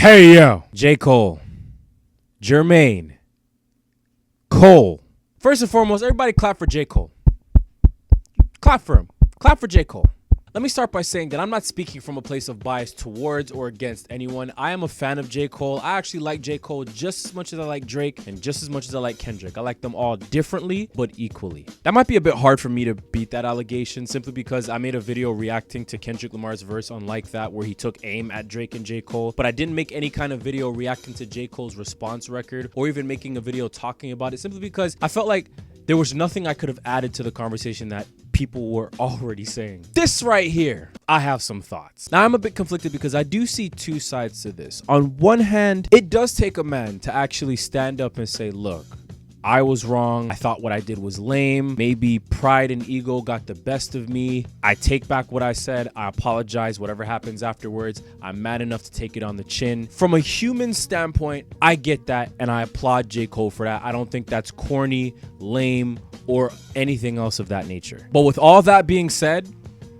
Hey, yo. J. Cole, Jermaine, Cole. First and foremost, everybody clap for J. Cole. Clap for him. Clap for J. Cole. Let me start by saying that I'm not speaking from a place of bias towards or against anyone. I am a fan of J. Cole. I actually like J. Cole just as much as I like Drake and just as much as I like Kendrick. I like them all differently, but equally. That might be a bit hard for me to beat that allegation simply because I made a video reacting to Kendrick Lamar's verse on Like That where he took aim at Drake and J. Cole, but I didn't make any kind of video reacting to J. Cole's response record or even making a video talking about it simply because I felt like there was nothing I could have added to the conversation that people were already saying. This right here, I have some thoughts. Now, I'm a bit conflicted because I do see two sides to this. On one hand, it does take a man to actually stand up and say, look, I was wrong. I thought what I did was lame. Maybe pride and ego got the best of me. I take back what I said. I apologize. Whatever happens afterwards, I'm mad enough to take it on the chin. From a human standpoint, I get that, and I applaud J. Cole for that. I don't think that's corny, lame, or anything else of that nature. But with all that being said,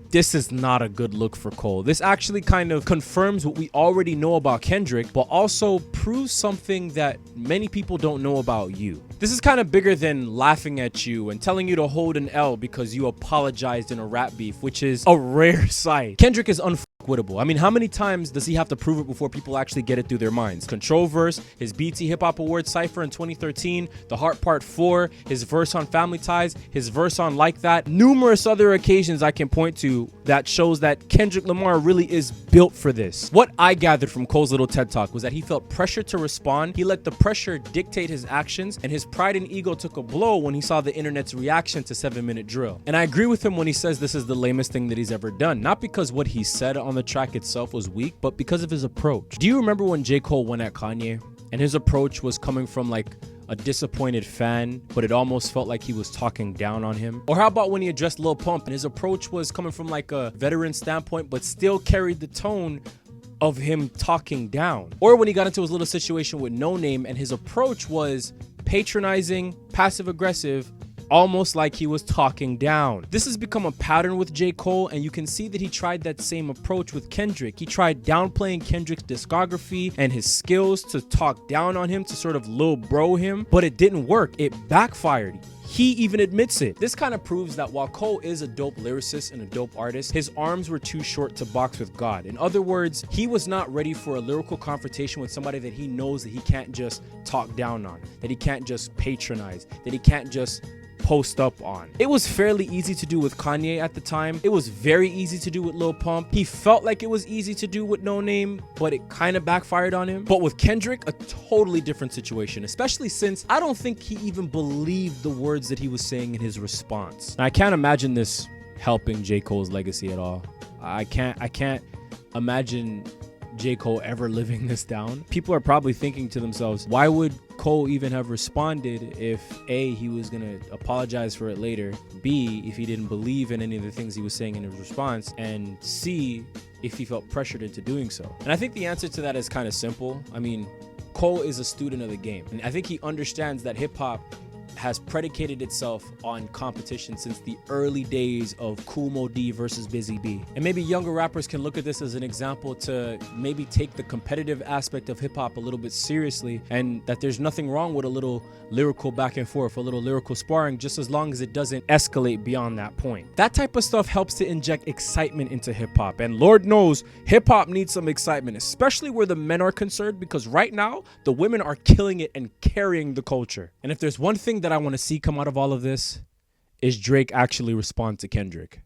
this is not a good look for Cole. This actually kind of confirms what we already know about Kendrick, but also proves something that many people don't know about you. This is kind of bigger than laughing at you and telling you to hold an L because you apologized in a rap beef, which is a rare sight. Kendrick is unfuckwittable. I mean, how many times does he have to prove it before people actually get it through their minds? Control verse, his BT Hip Hop Awards cypher in 2013, The Heart Part 4, his verse on Family Ties, his verse on Like That, numerous other occasions I can point to that shows that Kendrick Lamar really is built for this. What I gathered from Cole's little TED Talk was that he felt pressure to respond. He let the pressure dictate his actions, and his pride and ego took a blow when he saw the internet's reaction to 7-Minute Drill. And I agree with him when he says this is the lamest thing that he's ever done. Not because what he said on the track itself was weak, but because of his approach. Do you remember when J. Cole went at Kanye? And his approach was coming from like a disappointed fan, but it almost felt like he was talking down on him. Or how about when he addressed Lil Pump and his approach was coming from like a veteran standpoint, but still carried the tone of him talking down. Or when he got into his little situation with No Name and his approach was patronizing, passive aggressive, almost like he was talking down. This has become a pattern with J. Cole, and you can see that he tried that same approach with Kendrick. He tried downplaying Kendrick's discography and his skills to talk down on him, to sort of lil bro him, but it didn't work. It backfired. He even admits it. This kind of proves that while Cole is a dope lyricist and a dope artist, his arms were too short to box with God. In other words, he was not ready for a lyrical confrontation with somebody that he knows that he can't just talk down on, that he can't just patronize, that he can't just post up on. It was fairly easy to do with Kanye at the time. It was very easy to do with Lil Pump. He felt like it was easy to do with No Name, but it kind of backfired on him. But with Kendrick, a totally different situation, especially since I don't think he even believed the words that he was saying in his response. Now, I can't imagine this helping J. Cole's legacy at all. I can't imagine J. Cole ever living this down. People are probably thinking to themselves, why would Cole even have responded if A, he was gonna apologize for it later, B, if he didn't believe in any of the things he was saying in his response, and C, if he felt pressured into doing so. And I think the answer to that is kind of simple. I mean, Cole is a student of the game, and I think he understands that hip-hop has predicated itself on competition since the early days of Kool Moe Dee versus Busy Bee. And maybe younger rappers can look at this as an example to maybe take the competitive aspect of hip hop a little bit seriously, and that there's nothing wrong with a little lyrical back and forth, a little lyrical sparring, just as long as it doesn't escalate beyond that point. That type of stuff helps to inject excitement into hip hop. And Lord knows hip hop needs some excitement, especially where the men are concerned, because right now the women are killing it and carrying the culture. And if there's one thing that I want to see come out of all of this, is Drake actually respond to Kendrick.